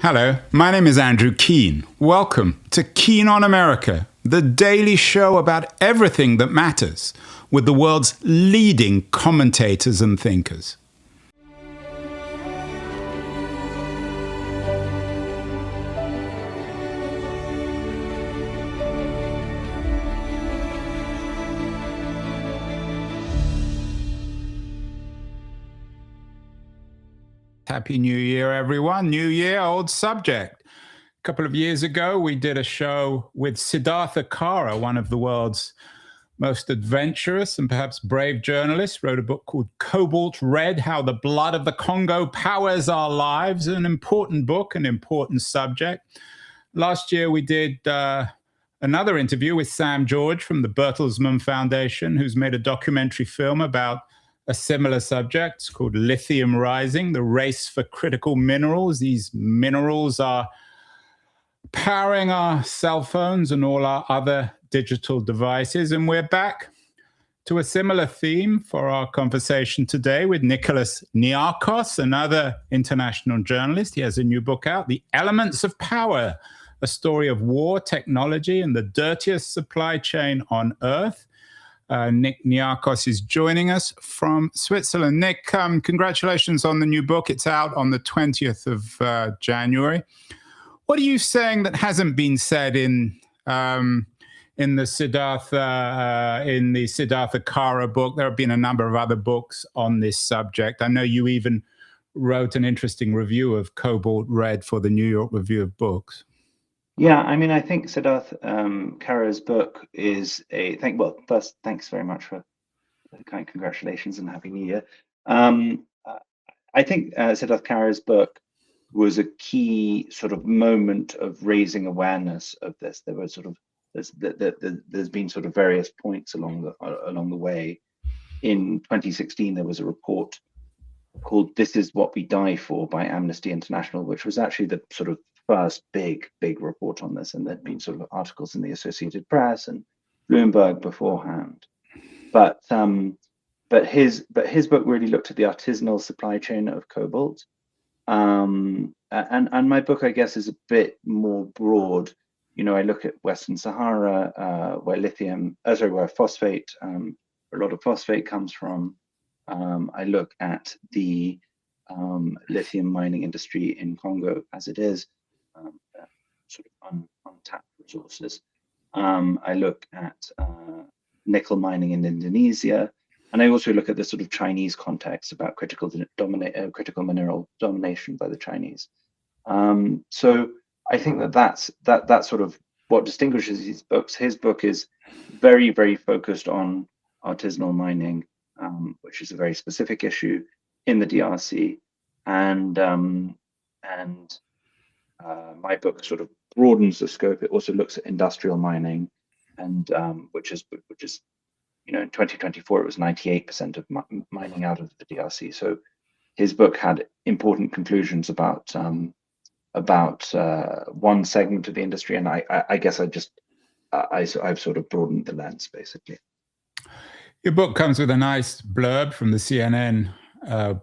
Hello, my name is Andrew Keane. Welcome to Keane on America, the daily show about everything that matters, with the world's leading commentators and thinkers. Happy New Year, everyone. New year, old subject. A couple of years ago, we did a show with Siddhartha Kara, one of the world's most adventurous and perhaps brave journalists, wrote a book called Cobalt Red, How the Blood of the Congo Powers Our Lives, an important book, an important subject. Last year, we did another interview with Sam George from the Bertelsmann Foundation, who's made a documentary film about a similar subject. It's called Lithium Rising, the race for critical minerals. These minerals are powering our cell phones and all our other digital devices. And we're back to a similar theme for our conversation today with Nicholas Niarchos, another international journalist. He has a new book out, The Elements of Power, a story of war, technology, and the dirtiest supply chain on Earth. Nick Niarchos is joining us from Switzerland. Nick, congratulations on the new book. It's out on the 20th of January. What are you saying that hasn't been said in the Siddhartha Kara book? There have been a number of other books on this subject. I know you even wrote an interesting review of Cobalt Red for the New York Review of Books. Yeah, I mean, I think Siddhartha Kara's book is first, thanks very much for the kind congratulations and Happy New Year. I think Siddhartha Kara's book was a key sort of moment of raising awareness of this. There were sort of there's been sort of various points along the way. In 2016, there was a report called "This Is What We Die For" by Amnesty International, which was actually the sort of first big report on this, and there'd been sort of articles in the Associated Press and Bloomberg beforehand. But his book really looked at the artisanal supply chain of cobalt. And my book, I guess, is a bit more broad. You know, I look at Western Sahara, where phosphate, a lot of phosphate comes from. I look at the lithium mining industry in Congo as it is, sort of untapped resources. I look at nickel mining in Indonesia, and I also look at the sort of Chinese context about critical mineral domination by the Chinese. So I think that's sort of what distinguishes these books. His book is very focused on artisanal mining, which is a very specific issue in the DRC, and my book sort of broadens the scope. It also looks at industrial mining, and which is in 2024 it was 98% of mining out of the DRC. So his book had important conclusions about one segment of the industry, and I guess I've sort of broadened the lens basically. Your book comes with a nice blurb from the CNN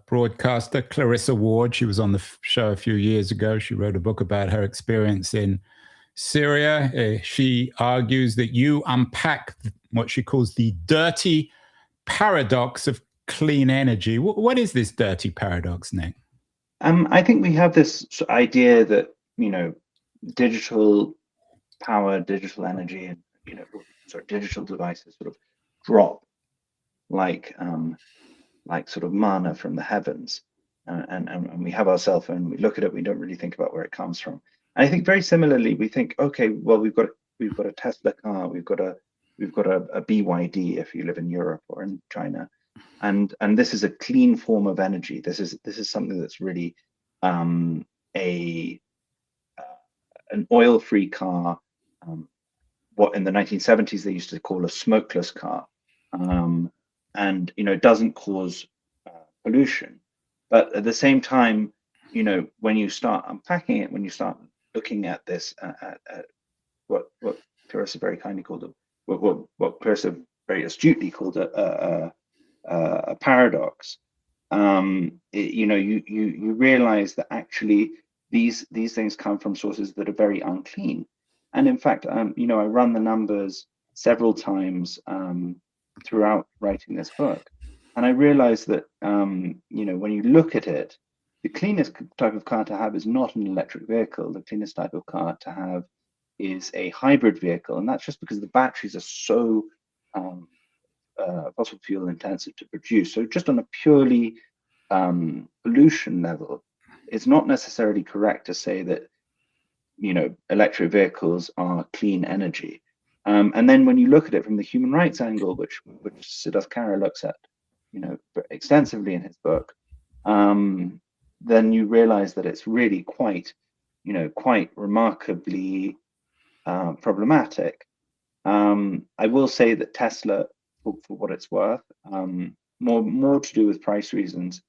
broadcaster Clarissa Ward. She was on the show a few years ago. She wrote a book about her experience in Syria. She argues that you unpack what she calls the dirty paradox of clean energy. What is this dirty paradox, Nick? I think we have this idea that, digital power, digital energy, and digital devices sort of drop like sort of manna from the heavens, and we have our cell phone, we look at it, we don't really think about where it comes from. And I think very similarly, we think, okay, well, we've got a Tesla car, we've got a BYD if you live in Europe or in China, and this is a clean form of energy. This is something that's really an oil-free car, what in the 1970s they used to call a smokeless car. And it doesn't cause pollution, but at the same time, when you start unpacking it, when you start looking at this, at what Clarissa very kindly called it, what Clarissa very astutely called a paradox, you realize that actually these things come from sources that are very unclean. And in fact, you know, I run the numbers several times throughout writing this book, and I realized that you know, when you look at it, the cleanest type of car to have is not an electric vehicle. The cleanest type of car to have is a hybrid vehicle, and that's just because the batteries are so fossil fuel intensive to produce. So just on a purely pollution level, it's not necessarily correct to say that, you know, electric vehicles are clean energy. And then when you look at it from the human rights angle, which Siddharth Kara looks at, you know, extensively in his book, then you realize that it's really quite, you know, quite remarkably problematic. I will say that Tesla, for what it's worth, more to do with price reasons,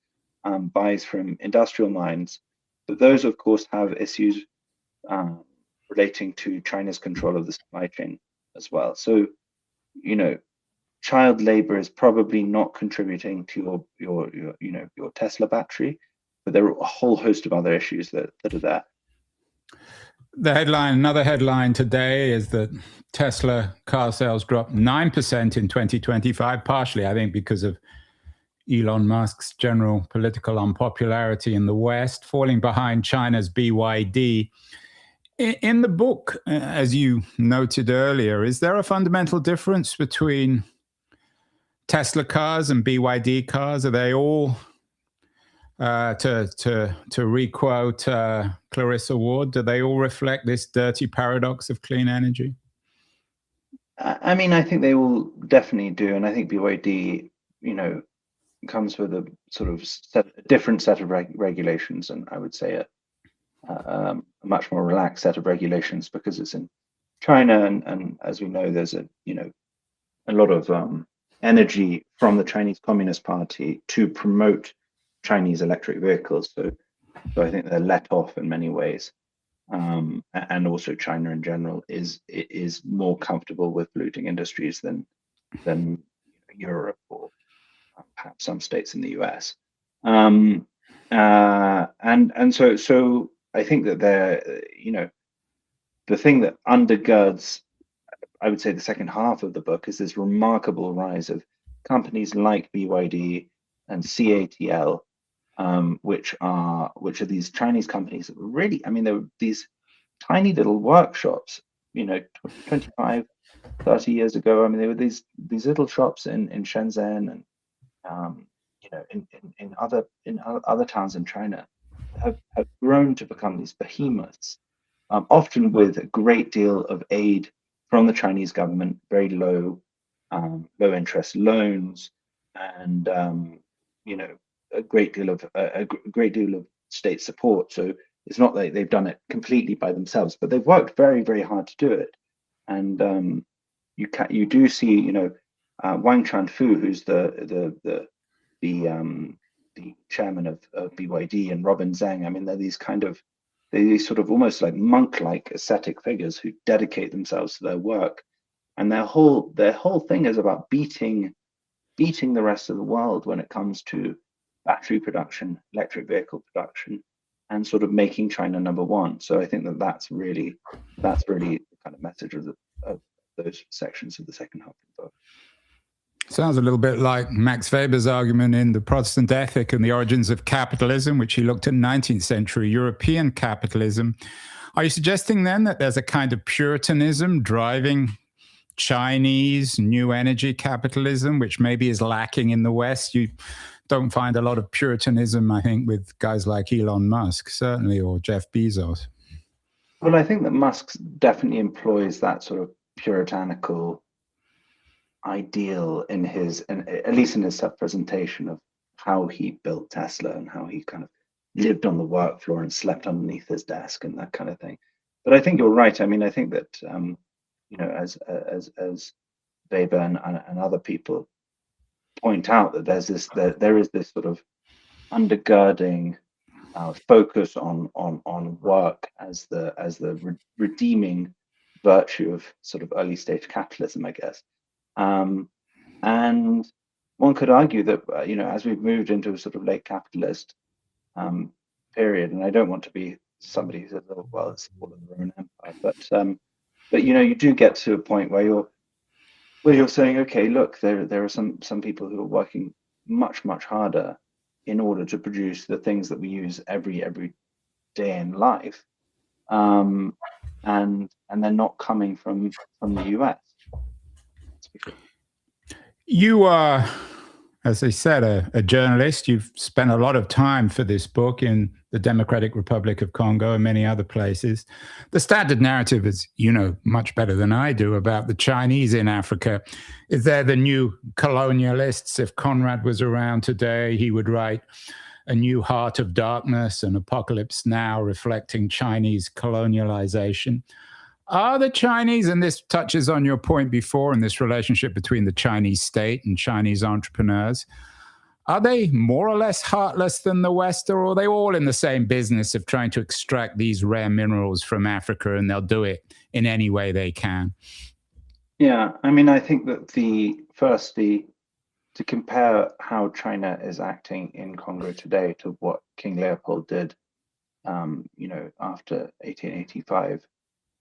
buys from industrial mines, but those, of course, have issues relating to China's control of the supply chain as well. So, you know, child labor is probably not contributing to your you know, your Tesla battery, but there are a whole host of other issues that are there. Another headline today is that Tesla car sales dropped 9% in 2025, partially, I think, because of Elon Musk's general political unpopularity in the West, falling behind China's BYD. In the book, as you noted earlier, is there a fundamental difference between Tesla cars and BYD cars? Are they all, to requote Clarissa Ward, do they all reflect this dirty paradox of clean energy? I mean, I think they all definitely do, and I think BYD, you know, comes with a sort of a different set of regulations, and I would say a much more relaxed set of regulations because it's in China, and as we know, there's a, you know, a lot of energy from the Chinese Communist Party to promote Chinese electric vehicles. So I think they're let off in many ways. And also China in general is more comfortable with polluting industries than Europe or perhaps some states in the US. And so I think that they're, you know, the thing that undergirds, I would say, the second half of the book is this remarkable rise of companies like BYD and CATL, which are these Chinese companies that were really, I mean, they were these tiny little workshops, you know, 25, 30 years ago. I mean, they were these little shops in Shenzhen and you know, in other towns in China, have grown to become these behemoths, often with a great deal of aid from the Chinese government, very low interest loans, and you know, a great deal of state support. So it's not that they've done it completely by themselves, but they've worked very, very hard to do it. And you do see, you know, Wang Chanfu, who's the chairman of BYD, and Robin Zhang. I mean, they're these sort of almost like monk-like ascetic figures who dedicate themselves to their work, and their whole thing is about beating the rest of the world when it comes to battery production, electric vehicle production, and sort of making China number one. So I think that that's really the kind of message of those sections of the second half of the book. Sounds a little bit like Max Weber's argument in The Protestant Ethic and the Origins of Capitalism, which he looked at 19th century European capitalism. Are you suggesting then that there's a kind of Puritanism driving Chinese new energy capitalism, which maybe is lacking in the West? You don't find a lot of Puritanism, I think, with guys like Elon Musk, certainly, or Jeff Bezos. Well, I think that Musk definitely employs that sort of puritanical ideal in his, and at least in his self-presentation of how he built Tesla and how he kind of lived on the work floor and slept underneath his desk and that kind of thing. But I think you're right. I mean, I think that you know, as Weber and other people point out, that there is this sort of undergirding focus on work as the redeeming virtue of sort of early stage capitalism, I guess. And one could argue that you know, as we've moved into a sort of late capitalist period, and I don't want to be somebody who says, "Oh, well, it's all in their own empire." But you do get to a point where you're saying, okay, look, there are some people who are working much harder in order to produce the things that we use every day in life, and they're not coming from the US. That's for sure. You are, as I said, a journalist. You've spent a lot of time for this book in the Democratic Republic of Congo and many other places. The standard narrative is, much better than I do about the Chinese in Africa. Is they're the new colonialists. If Conrad was around today, he would write A New Heart of Darkness and Apocalypse Now, reflecting Chinese colonialization. Are the Chinese, and this touches on your point before in this relationship between the Chinese state and Chinese entrepreneurs, are they more or less heartless than the West, or are they all in the same business of trying to extract these rare minerals from Africa, and they'll do it in any way they can? Yeah, I mean, I think that to compare how China is acting in Congo today to what King Leopold did, after 1885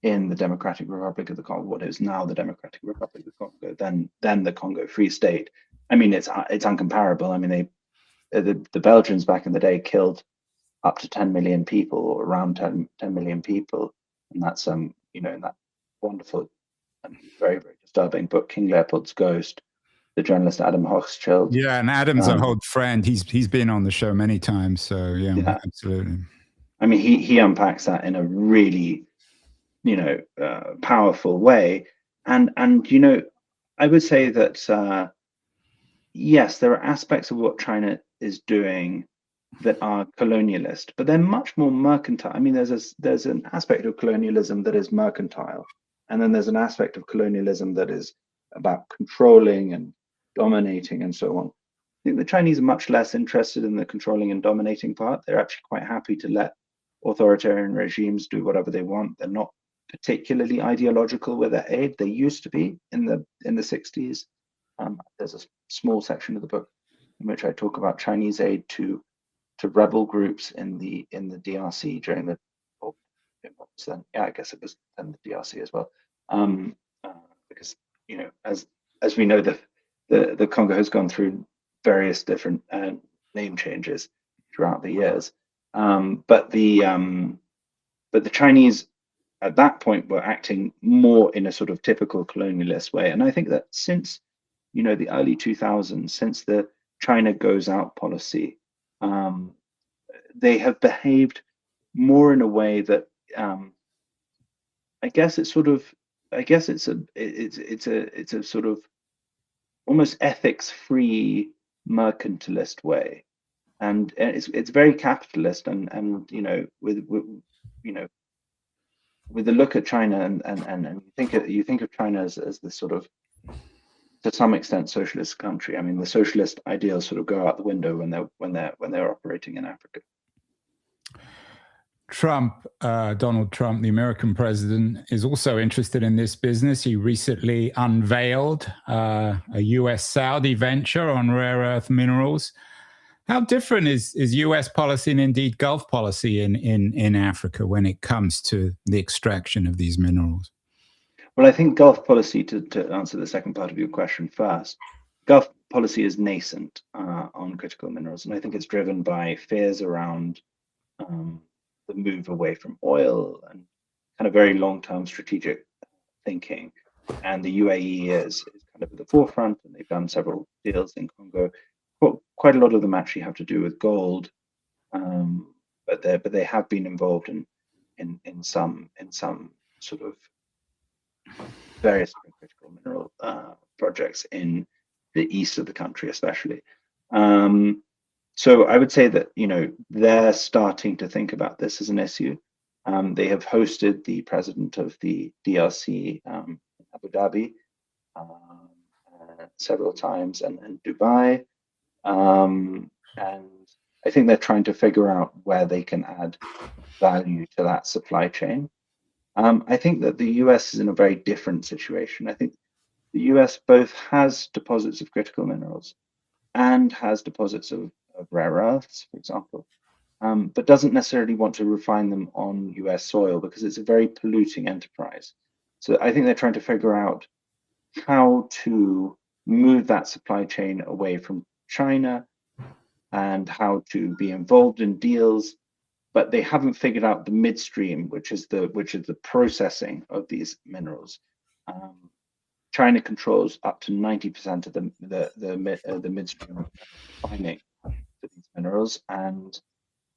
in the Democratic Republic of the Congo, what is now the Democratic Republic of Congo, then the Congo Free State. I mean, it's uncomparable. I mean, the Belgians back in the day killed up to 10 million people, or around 10 million people, and that's in that wonderful and very disturbing book, King Leopold's Ghost, the journalist Adam Hochschild. Yeah, and Adam's an old friend. He's been on the show many times. So yeah, absolutely. I mean, he unpacks that in a really powerful way, and I would say that yes, there are aspects of what China is doing that are colonialist, but they're much more mercantile. I mean, there's an aspect of colonialism that is mercantile, and then there's an aspect of colonialism that is about controlling and dominating and so on. I think the Chinese are much less interested in the controlling and dominating part. They're actually quite happy to let authoritarian regimes do whatever they want. They're not particularly ideological with their aid. They used to be in the 60s. There's a small section of the book in which I talk about Chinese aid to rebel groups in the DRC during the, or it was then, yeah, I guess it was then the DRC as well, because as we know, the Congo has gone through various different name changes throughout the years, but the Chinese at that point were acting more in a sort of typical colonialist way, and I think that since the early 2000s, since the China goes out policy, they have behaved more in a way that I guess it's a sort of almost ethics-free mercantilist way, and it's very capitalist, and with the look at China, and you think of China as this sort of, to some extent, socialist country. I mean, the socialist ideals sort of go out the window when they're operating in Africa. Donald Trump, the American president, is also interested in this business. He recently unveiled a US Saudi venture on rare earth minerals. How different is US policy and indeed Gulf policy in Africa when it comes to the extraction of these minerals? Well, I think Gulf policy, to answer the second part of your question first, Gulf policy is nascent on critical minerals, and I think it's driven by fears around the move away from oil and kind of very long-term strategic thinking. And the UAE is kind of at the forefront, and they've done several deals in Congo. Quite a lot of them actually have to do with gold, but they have been involved in some sort of various critical mineral projects in the east of the country, especially. So I would say that they're starting to think about this as an issue. They have hosted the president of the DRC, Abu Dhabi, several times, and Dubai, and I think they're trying to figure out where they can add value to that supply chain. I think that the US is in a very different situation. I think the US both has deposits of critical minerals and has deposits of rare earths, for example. but doesn't necessarily want to refine them on US soil because it's a very polluting enterprise. So I think they're trying to figure out how to move that supply chain away from China and how to be involved in deals, but they haven't figured out the midstream, which is the processing of these minerals. China controls up to 90% of the midstream refining for these minerals, and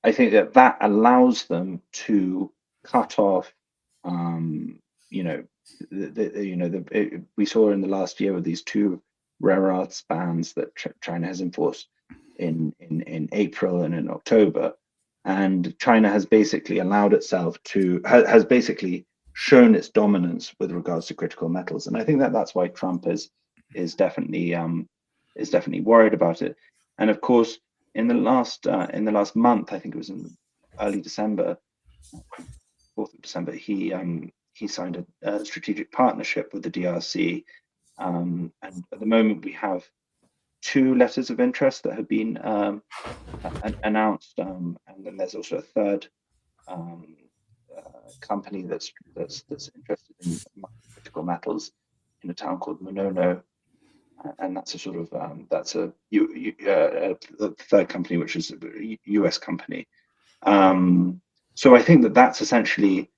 I think that allows them to cut off, you know, we saw in the last year with these two rare earths bans that China has enforced in April and in October, and China has basically allowed itself to has basically shown its dominance with regards to critical metals, and I think that's why Trump is definitely worried about it, and of course in the last month, I think it was in early December, 4th of December, he signed a strategic partnership with the DRC, and at the moment we have two letters of interest that have been announced, and then there's also a third company that's interested in critical metals in a town called Monono, and that's a sort of that's a third company, which is a US company. So I think that's essentially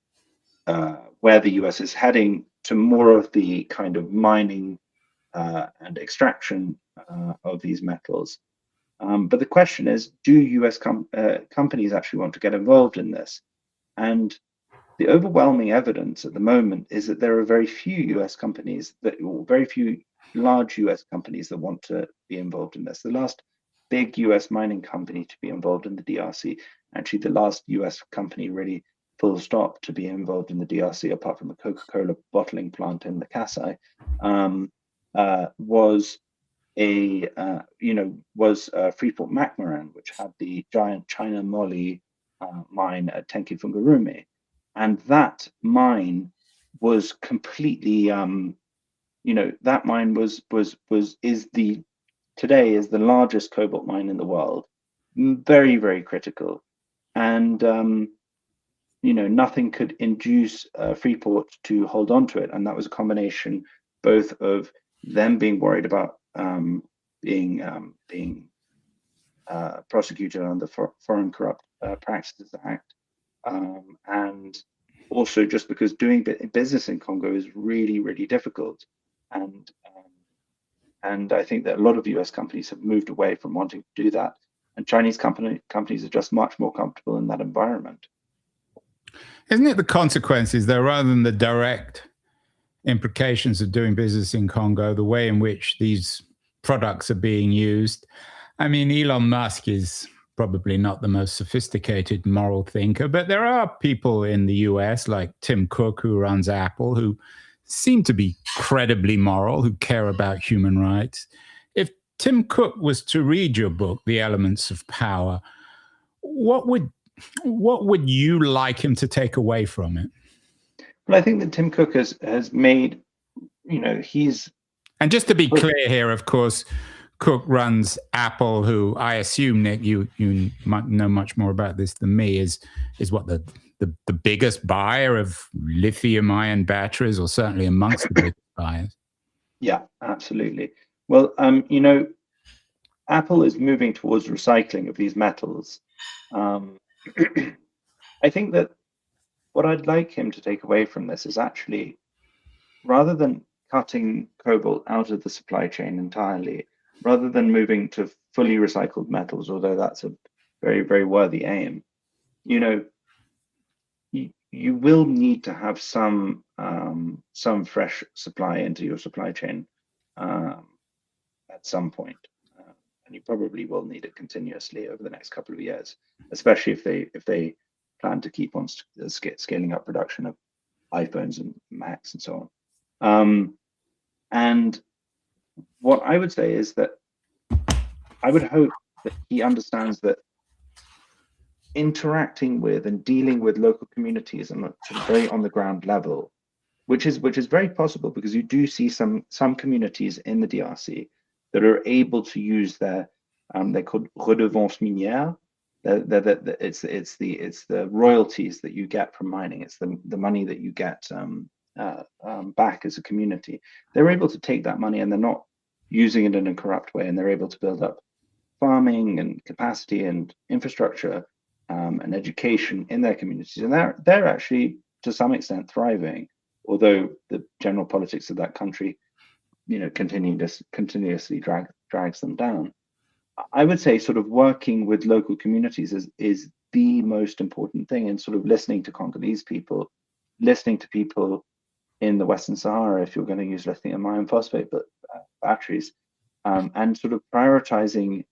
where the US is heading, to more of the kind of mining and extraction of these metals. But the question is, do US companies actually want to get involved in this? And the overwhelming evidence at the moment is that there are very few US companies or very few large US companies that want to be involved in this. The last big US mining company to be involved in the DRC, actually the last US company really full stop to be involved in the DRC, apart from a Coca-Cola bottling plant in the Kasai, was Freeport McMoran, which had the giant China Moly mine at Tenke Fungurume, and that mine was completely, that mine today is the largest cobalt mine in the world, very, very critical, and nothing could induce Freeport to hold on to it, and that was a combination both of them being worried about being prosecuted under the Foreign Corrupt Practices Act, and also just because doing business in Congo is really, really difficult, and I think that a lot of US companies have moved away from wanting to do that, and Chinese companies are just much more comfortable in that environment. Isn't it the consequences, though, rather than the direct implications of doing business in Congo, the way in which these products are being used? I mean, Elon Musk is probably not the most sophisticated moral thinker, but there are people in the US like Tim Cook, who runs Apple, who seem to be credibly moral, who care about human rights. If Tim Cook was to read your book, The Elements of Power, what would you like him to take away from it? Well, I think that Tim Cook has made, he's... And just to be clear here, of course, Cook runs Apple, who I assume, Nick, you might know much more about this than me, is what the biggest buyer of lithium-ion batteries, or certainly amongst the biggest buyers. Yeah, absolutely. Well, Apple is moving towards recycling of these metals. I think that what I'd like him to take away from this is actually, rather than cutting cobalt out of the supply chain entirely, rather than moving to fully recycled metals, although that's a very, very worthy aim, you will need to have some fresh supply into your supply chain at some point, and you probably will need it continuously over the next couple of years, especially if they plan to keep on scaling up production of iPhones and Macs and so on. And what I would say is that I would hope that he understands that interacting with and dealing with local communities on a very on the ground level, which is very possible, because you do see some communities in the DRC that are able to use their they're called redevance minière, It's the royalties that you get from mining. It's the money that you get back as a community. They're able to take that money and they're not using it in a corrupt way, and they're able to build up farming and capacity and infrastructure and education in their communities, and they're actually to some extent thriving, although the general politics of that country, continuously drags them down. I would say sort of working with local communities is the most important thing, and sort of listening to Congolese people, listening to people in the Western Sahara, if you're going to use lithium iron phosphate batteries, and sort of prioritizing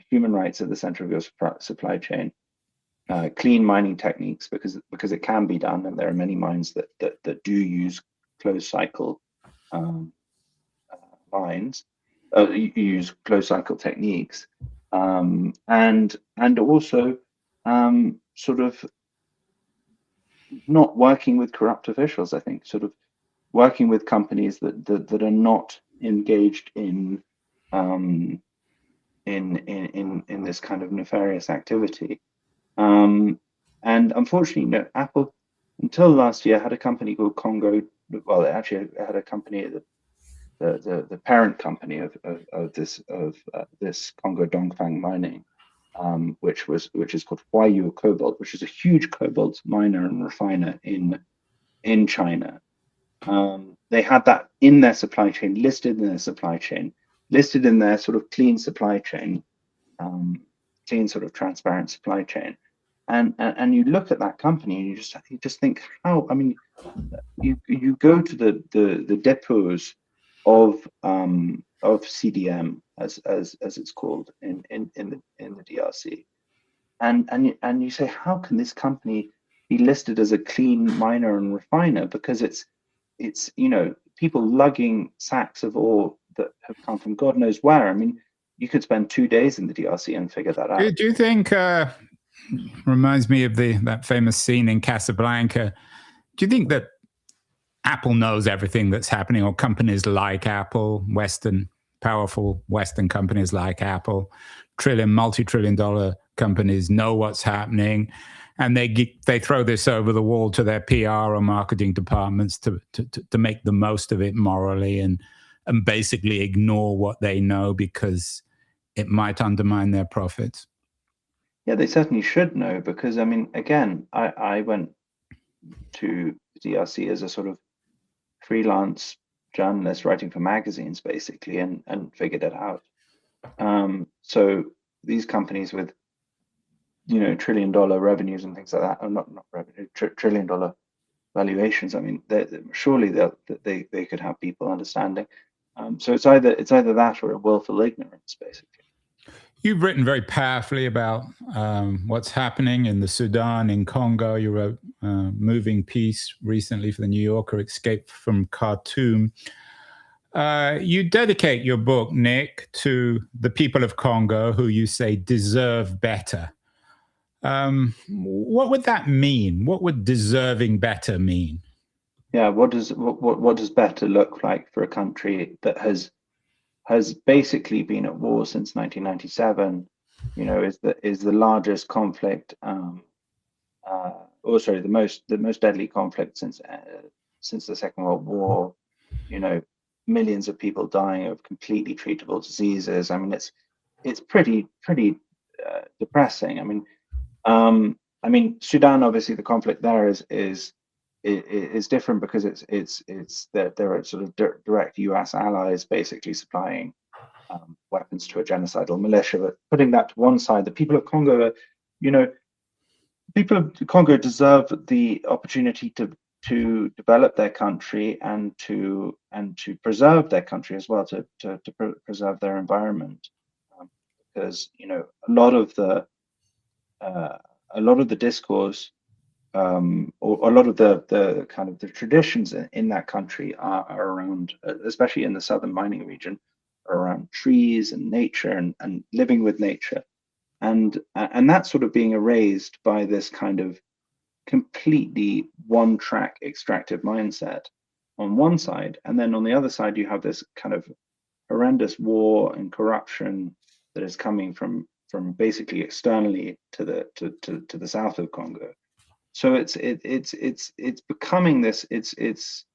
human rights at the center of your supply chain, clean mining techniques, because it can be done, and there are many mines that do use closed cycle mines, use closed cycle techniques, and also sort of not working with corrupt officials. I think sort of working with companies that are not engaged in this kind of nefarious activity. And unfortunately, Apple, until last year, had a company called Congo. Well, it actually had a company, the parent company of this Congo Dongfang Mining, which is called Huayu Cobalt, which is a huge cobalt miner and refiner in China. They had that in their supply chain, listed in their supply chain, listed in their sort of clean supply chain, clean sort of transparent supply chain. And you look at that company and you just think how, I mean, you go to the depots of CDM, as it's called in the DRC, and you say, how can this company be listed as a clean miner and refiner? Because it's people lugging sacks of ore that have come from God knows where. I mean, you could spend 2 days in the DRC and figure that out. Do you think, reminds me of that famous scene in Casablanca, do you think that Apple knows everything that's happening, or companies like Apple, powerful Western companies like Apple, multi-trillion-dollar companies know what's happening, and they throw this over the wall to their PR or marketing departments to make the most of it morally, and basically ignore what they know because it might undermine their profits? Yeah, they certainly should know, because I mean, again, I went to DRC as a sort of freelance journalist writing for magazines, basically, and figured it out. So these companies with trillion-dollar revenues and things like that, or not revenue, trillion-dollar valuations. I mean, surely they could have people understanding. So it's either that or a willful ignorance, basically. You've written very powerfully about what's happening in the Sudan, in Congo. You wrote moving piece recently for the New Yorker, Escape from Khartoum. You dedicate your book, Nick, to the people of Congo who you say deserve better. What would that mean? What would deserving better mean? Yeah, what does better look like for a country that has basically been at war since 1997? Is the largest conflict, the most deadly conflict since the Second World War. Millions of people dying of completely treatable diseases. I mean, it's pretty depressing. I mean, Sudan, obviously, the conflict there is different because there are sort of direct U.S. allies basically supplying weapons to a genocidal militia. But putting that to one side, the people of Congo, deserve the opportunity to develop their country and to preserve their country as well, to preserve their environment, because a lot of the discourse, or a lot of the kind of the traditions in that country are around, especially in the southern mining region, around trees and nature and living with nature, and that's sort of being erased by this kind of completely one-track extractive mindset on one side, and then on the other side you have this kind of horrendous war and corruption that is coming from from basically externally to the south of Congo. So it's becoming this. It's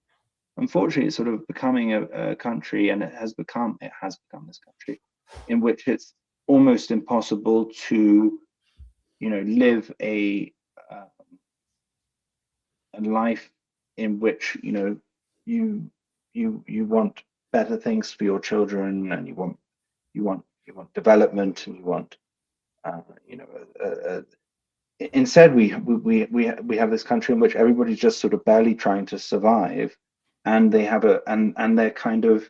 unfortunately it's sort of becoming a country, and it has become this country in which it's almost impossible to, live a life in which you want better things for your children, and you want development, and you want instead we have this country in which everybody's just sort of barely trying to survive, and they have and they're kind of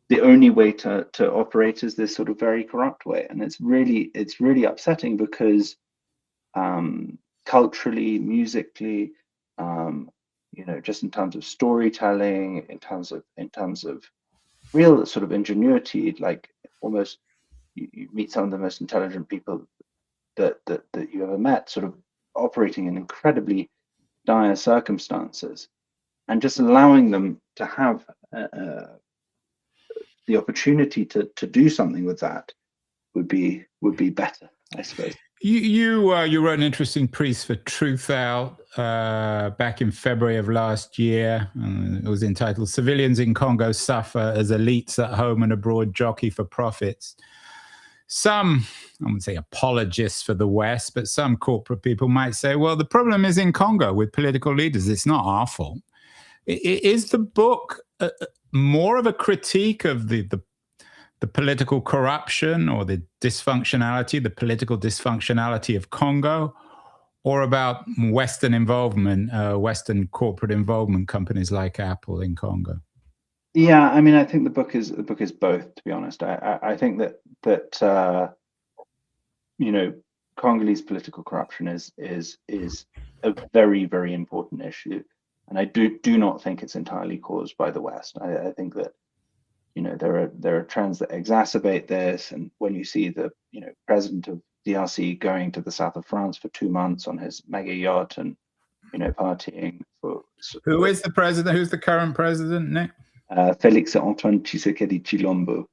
the only way to operate is this sort of very corrupt way, and it's really upsetting because culturally, musically, just in terms of storytelling, in terms of real sort of ingenuity, like almost you meet some of the most intelligent people that you ever met, sort of operating in incredibly dire circumstances, and just allowing them to have the opportunity to do something with that would be better, I suppose. You wrote an interesting piece for Truth Out back in February of last year. It was entitled "Civilians in Congo Suffer as Elites at Home and Abroad Jockey for Profits." Some, I wouldn't say apologists for the West, but some corporate people might say, well, the problem is in Congo with political leaders. It's not our fault. Is the book more of a critique of the political corruption or the dysfunctionality, the political dysfunctionality of Congo, or about Western involvement, Western corporate involvement, companies like Apple in Congo? Yeah, I mean, I think the book is both. To be honest, I think that Congolese political corruption is a very, very important issue, and I do not think it's entirely caused by the West. I think that there are trends that exacerbate this, and when you see the president of DRC going to the south of France for 2 months on his mega yacht and partying Who is the president? Who's the current president, Nick? Felix Antoine Tshisekedi Chilombo.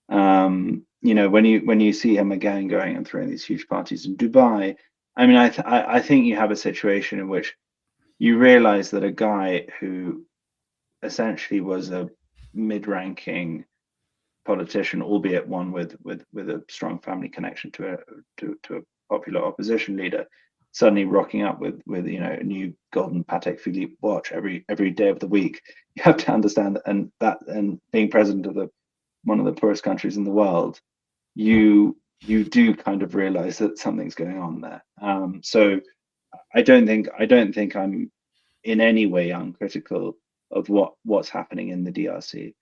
When you see him again going and throwing these huge parties in Dubai, I mean, I think you have a situation in which you realize that a guy who essentially was a mid-ranking politician, albeit one with a strong family connection to a popular opposition leader, suddenly rocking up with a new golden Patek Philippe watch every day of the week. You have to understand that, and being president of one of the poorest countries in the world, you do kind of realize that something's going on there. So I don't think I'm in any way uncritical of what's happening in the DRC.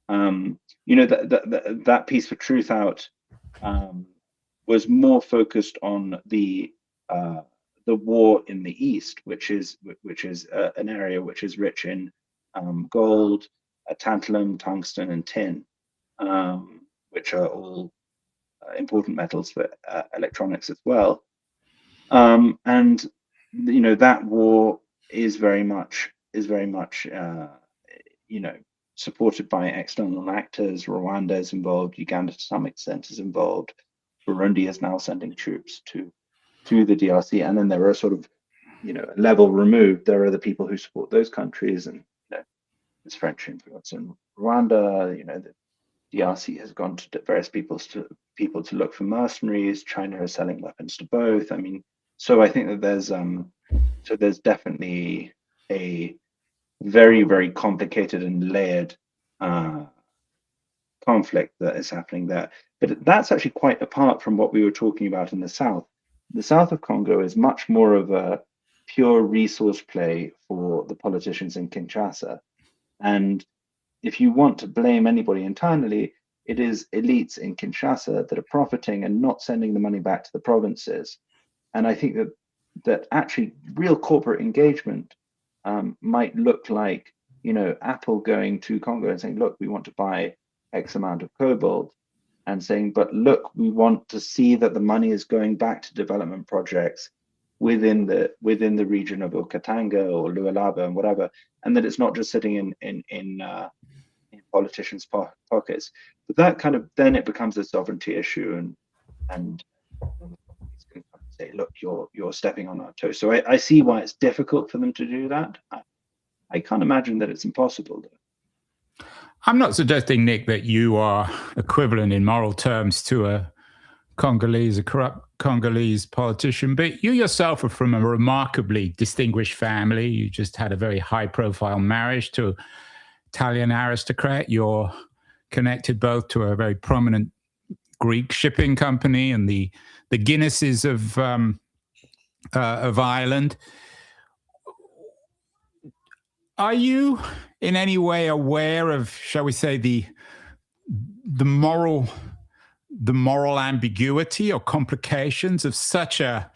That piece for Truth Out was more focused on the war in the east, which is an area which is rich in gold, tantalum, tungsten, and tin, which are all important metals for electronics as well. And that war is very much supported by external actors. Rwanda is involved. Uganda, to some extent, is involved. Burundi is now sending troops to the DRC, and then there are sort of a level removed. There are the people who support those countries, and there's French influence in Rwanda. The DRC has gone to various people to look for mercenaries. China is selling weapons to both. I mean, so I think that there's definitely a very, very complicated and layered conflict that is happening there. But that's actually quite apart from what we were talking about in the south. The south of Congo is much more of a pure resource play for the politicians in Kinshasa. And if you want to blame anybody internally, it is elites in Kinshasa that are profiting and not sending the money back to the provinces. And I think that actually real corporate engagement might look like Apple going to Congo and saying, look, we want to buy X amount of cobalt, and saying, but look, we want to see that the money is going back to development projects within the region of Okatanga or Lualaba and whatever, and that it's not just sitting in politicians' pockets. But that kind of, then it becomes a sovereignty issue, and he's going to come and say, look, you're stepping on our toes. So I see why it's difficult for them to do that. I can't imagine that it's impossible, though. I'm not suggesting, Nick, that you are equivalent in moral terms to a corrupt Congolese politician, but you yourself are from a remarkably distinguished family. You just had a very high-profile marriage to an Italian aristocrat. You're connected both to a very prominent Greek shipping company and the Guinnesses of Ireland. Are you in any way aware of, shall we say, the moral ambiguity or complications of such a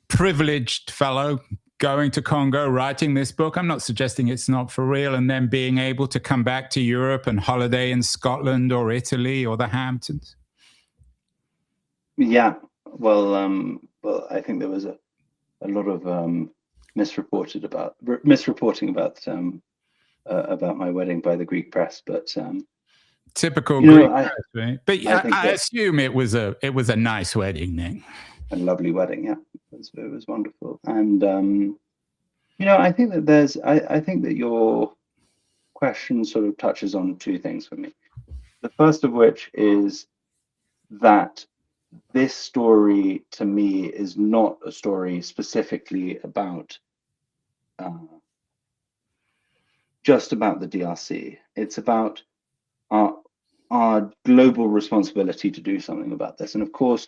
privileged fellow going to Congo, writing this book? I'm not suggesting it's not for real, and then being able to come back to Europe and holiday in Scotland or Italy or the Hamptons. Yeah, well, I think there was a lot of misreporting about my wedding by the Greek press, but typical Greek press, right? But I assume it was a nice wedding, Nick. A lovely wedding, yeah. It was wonderful, and I think that I think that your question sort of touches on two things for me. The first of which is that this story, to me, is not a story specifically about just about the DRC. It's about our global responsibility to do something about this. And of course,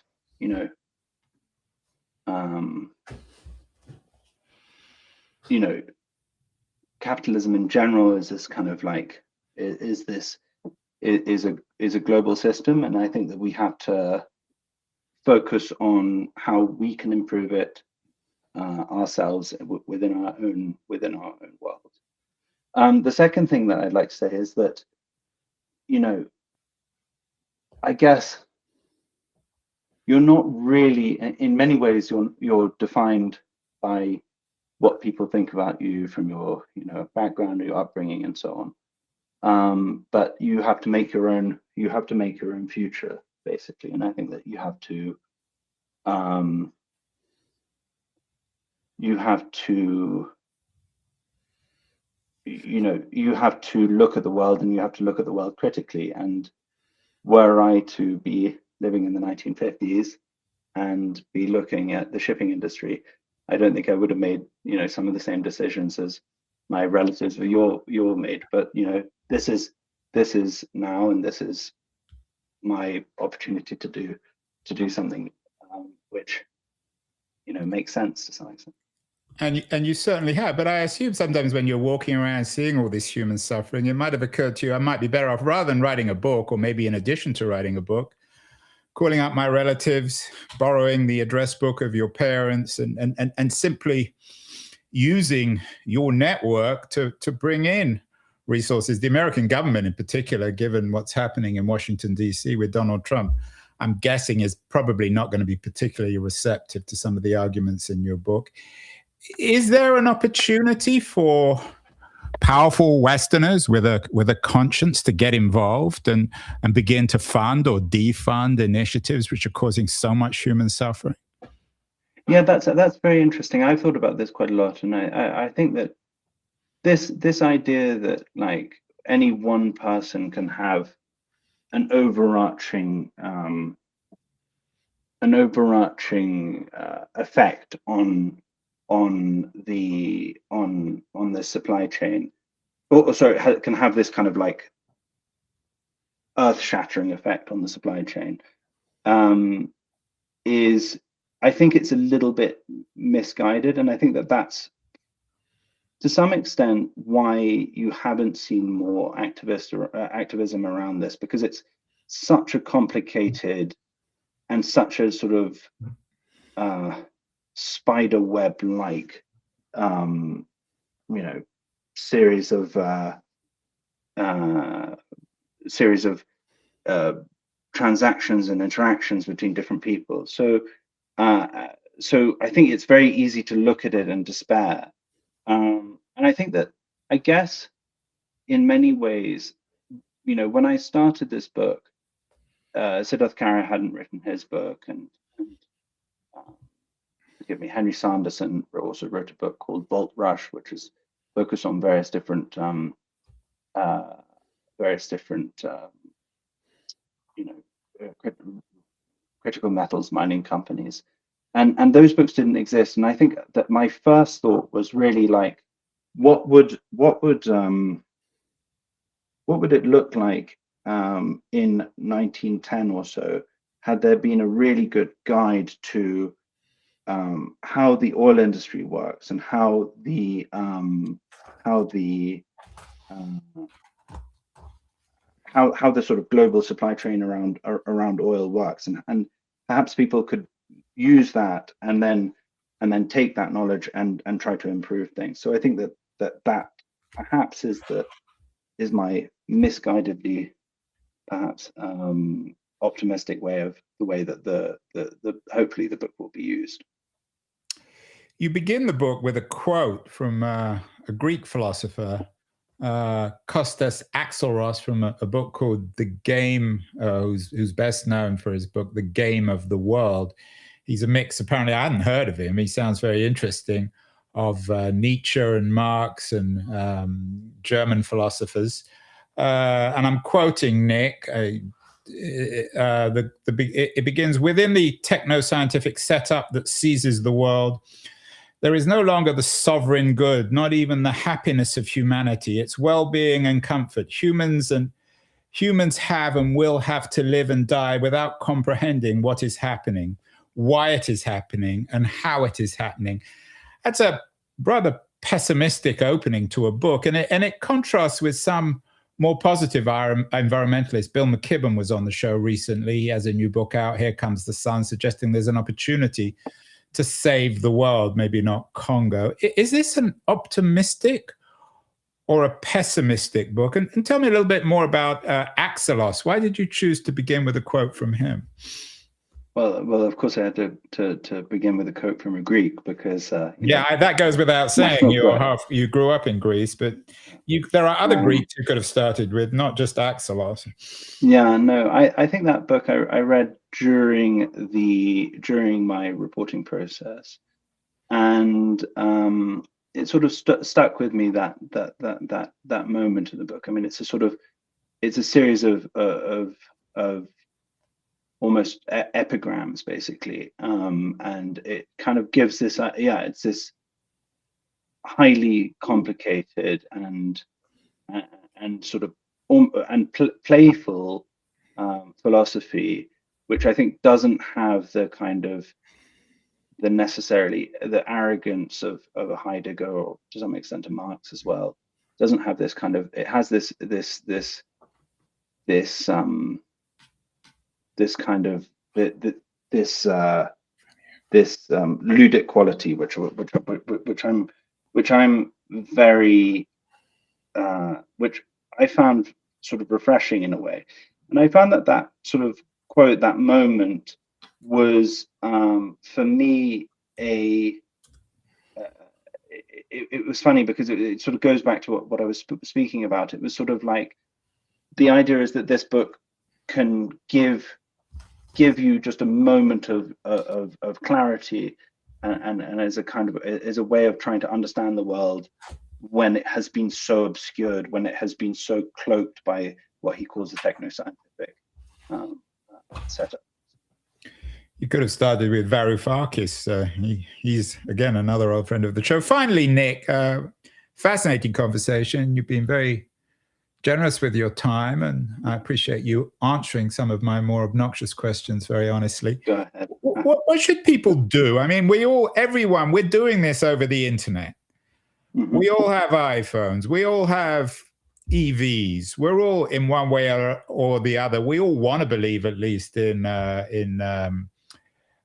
capitalism in general is this kind of like is a global system, and I think that we have to focus on how we can improve it ourselves within our own world. The second thing that I'd like to say is that, I guess you're not really, in many ways, you're defined by what people think about you from your background or your upbringing and so on. But you have to make your own future, basically, and I think that you have to look at the world, and you have to look at the world critically. And were I to be living in the 1950s and be looking at the shipping industry, I don't think I would have made some of the same decisions as my relatives or your made. But this is now, and this is my opportunity to do something which makes sense to some extent. And you certainly have. But I assume sometimes when you're walking around seeing all this human suffering, it might have occurred to you, I might be better off, rather than writing a book, or maybe in addition to writing a book, calling up my relatives, borrowing the address book of your parents, and simply using your network to bring in resources. The American government in particular, given what's happening in Washington, D.C. with Donald Trump, I'm guessing is probably not going to be particularly receptive to some of the arguments in your book. Is there an opportunity for powerful Westerners with a conscience to get involved and begin to fund or defund initiatives which are causing so much human suffering? Yeah, that's very interesting. I've thought about this quite a lot, and I think that this idea that like any one person can have an overarching effect on the supply chain, or sorry, can have this kind of like earth-shattering effect on the supply chain, is, I think it's a little bit misguided, and I think that that's to some extent why you haven't seen more activism around this, because it's such a complicated and such a sort of spider web like series of transactions and interactions between different people. So I think it's very easy to look at it and despair. And I think that, I guess, in many ways, when I started this book, Siddharth Kara hadn't written his book, and forgive me, Henry Sanderson also wrote a book called Bolt Rush, which is focused on various different critical metals mining companies, and those books didn't exist. And I think that my first thought was really like, what would it look like in 1910 or so, had there been a really good guide to how the oil industry works and how the sort of global supply chain around oil works, and perhaps people could use that and then take that knowledge and try to improve things. So I think that perhaps is my misguidedly perhaps optimistic way of the way that the hopefully the book will be used. You begin the book with a quote from a Greek philosopher, Kostas Axelros, from a book called The Game, who's best known for his book, The Game of the World. He's a mix, apparently I hadn't heard of him, he sounds very interesting, of Nietzsche and Marx and German philosophers. And I'm quoting Nick, it begins, within the techno-scientific setup that seizes the world, there is no longer the sovereign good, not even the happiness of humanity, its well-being and comfort. Humans have and will have to live and die without comprehending what is happening, why it is happening, and how it is happening. That's a rather pessimistic opening to a book, and it contrasts with some more positive environmentalists. Bill McKibben was on the show recently. He has a new book out, Here Comes the Sun, suggesting there's an opportunity to save the world, maybe not Congo. Is this an optimistic or a pessimistic book? And tell me a little bit more about Axelos. Why did you choose to begin with a quote from him? Well, of course I had to begin with a quote from a Greek because that goes without saying. You grew up in Greece, but there are other Greeks you could have started with, not just Axelos. Yeah, no, I think that book I read during my reporting process, and it sort of stuck with me that moment in the book. I mean, it's a series of almost epigrams, basically, and it kind of gives this it's this highly complicated and sort of playful philosophy, which I think doesn't have the kind of necessarily the arrogance of a Heidegger, or to some extent a Marx as well. Doesn't have this kind of, it has this kind of this ludic quality, which I'm very which I found sort of refreshing in a way. And I found that sort of quote, that moment, was for me it was funny because it sort of goes back to what I was speaking about. It was sort of like, the idea is that this book can give you just a moment of clarity, and as a kind of, as a way of trying to understand the world when it has been so obscured, when it has been so cloaked by what he calls the techno-scientific setup. You could have started with Varoufakis. He's, again, another old friend of the show. Finally, Nick, fascinating conversation. You've been very generous with your time, and I appreciate you answering some of my more obnoxious questions very honestly. Go ahead. What should people do? I mean, we're doing this over the internet. Mm-hmm. We all have iPhones. We all have EVs. We're all, in one way or the other, we all want to believe, at least in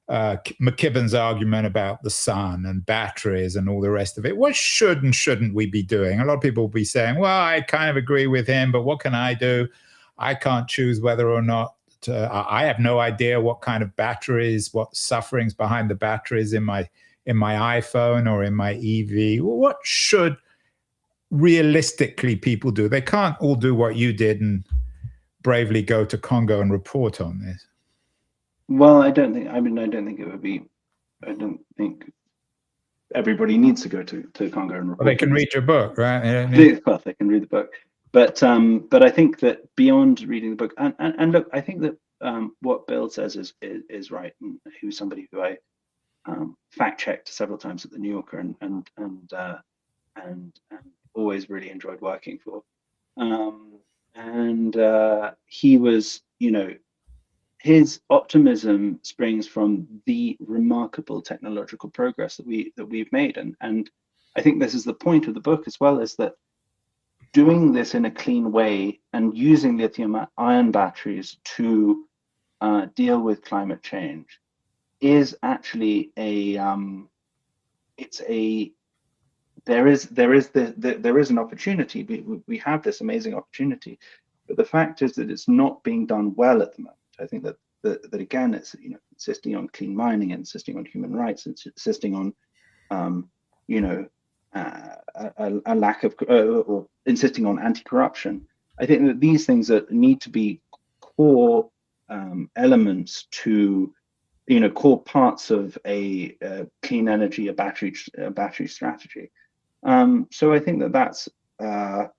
McKibben's argument about the sun and batteries and all the rest of it. What should and shouldn't we be doing? A lot of people will be saying, well, I kind of agree with him, but what can I do? I can't choose whether or not I have no idea what kind of batteries, what sufferings behind the batteries in my iPhone or in my EV. What should realistically people do? They can't all do what you did and bravely go to Congo and report on this? Well, I don't think. I mean, I don't think it would be. I don't think everybody needs to go to Congo and report. Well, they can read your book, right? Well, they can read the book, but I think that beyond reading the book, and look, I think that what Bill says is right, and who's somebody who I fact checked several times at the New Yorker, and always really enjoyed working for. He was, his optimism springs from the remarkable technological progress that we've made, and I think this is the point of the book as well, is that doing this in a clean way and using lithium-ion batteries to deal with climate change is actually there is an opportunity. We have this amazing opportunity, but the fact is that it's not being done well at the moment. I think that again, it's insisting on clean mining, insisting on human rights, insisting on a lack of or insisting on anti-corruption. I think that these things need to be core elements to core parts of a clean energy, a battery strategy. So I think that's I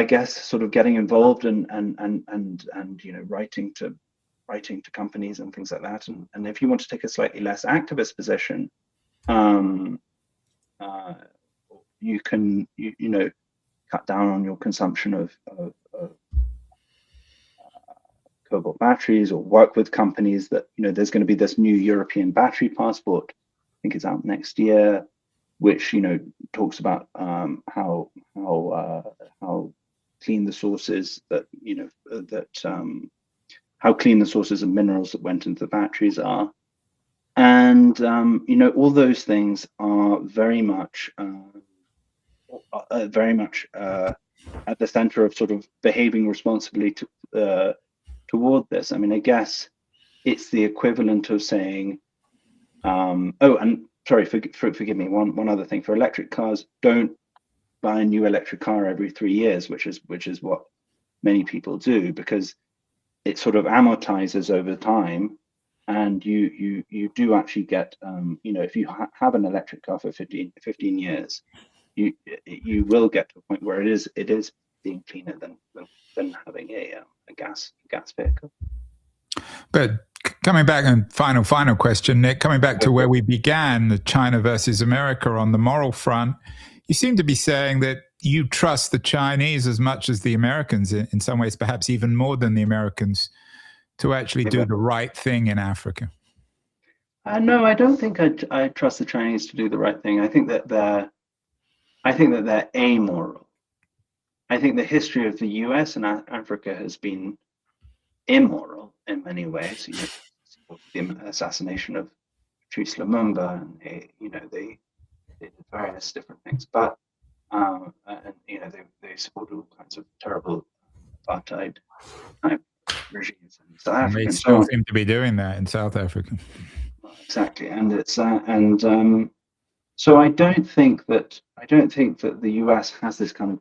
guess sort of getting involved and writing to companies and things like that. And if you want to take a slightly less activist position, you can cut down on your consumption of cobalt batteries, or work with companies that there's going to be this new European battery passport. I think it's out next year, which talks about how clean the sources how clean the sources of minerals that went into the batteries are, and all those things are very much at the center of sort of behaving responsibly toward this. I mean, I guess it's the equivalent of saying, and sorry, forgive me. One other thing, for electric cars, don't buy a new electric car every 3 years, which is what many people do, because it sort of amortizes over time, and you do actually get if you have an electric car for 15 years, you will get to a point where it is being cleaner than having a gas vehicle. But coming back, and final question, Nick, coming back to where we began, the China versus America on the moral front, you seem to be saying that you trust the Chinese as much as the Americans, in some ways, perhaps even more than the Americans, to actually do the right thing in Africa. No, I don't think I trust the Chinese to do the right thing. I think that they're amoral. I think the history of the US and Africa has been immoral in many ways. The assassination of Patrice Lumumba, and they did various different things, but they supported all kinds of terrible apartheid type regimes in South Africa. And they still seem to be doing that in South Africa. Exactly, and it's so I don't think that the US has this kind of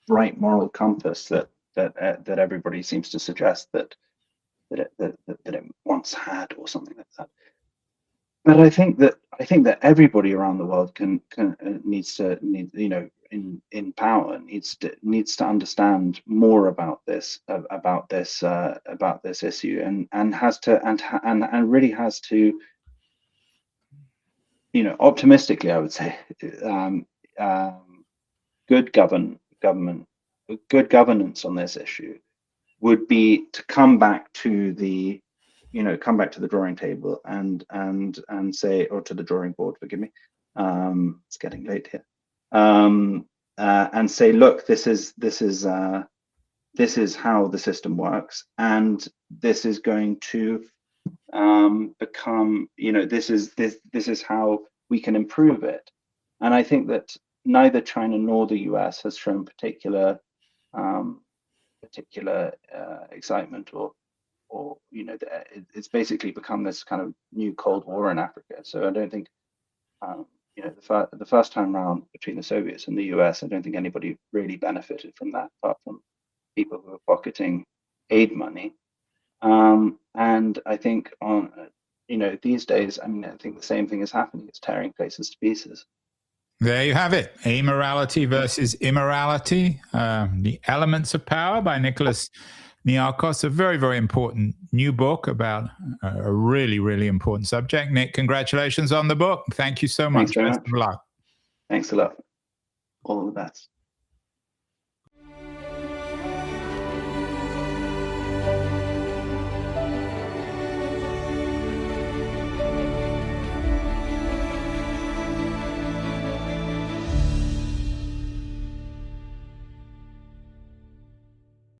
right moral compass that everybody seems to suggest that it once had, or something like that. But I think that everybody around the world needs in power needs to understand more about this issue, and has to and really has to, optimistically, I would say, good governance on this issue would be to come back to the drawing table and say, or to the drawing board, forgive me, it's getting late here, and say, look, this is how the system works, and this is going to become, this is how we can improve it. And I think that neither China nor the US has shown particular excitement, or it's basically become this kind of new Cold War in Africa. So I don't think the first time round between the Soviets and the US, I don't think anybody really benefited from that, apart from people who are pocketing aid money. And I think these days, I mean, I think the same thing is happening. It's tearing places to pieces. There you have it. Amorality versus Immorality, The Elements of Power by Nicholas Niarchos. A very, very important new book about a really, really important subject. Nick, congratulations on the book. Thank you so much. Thanks very Best much. of luck. Thanks a lot. All the best.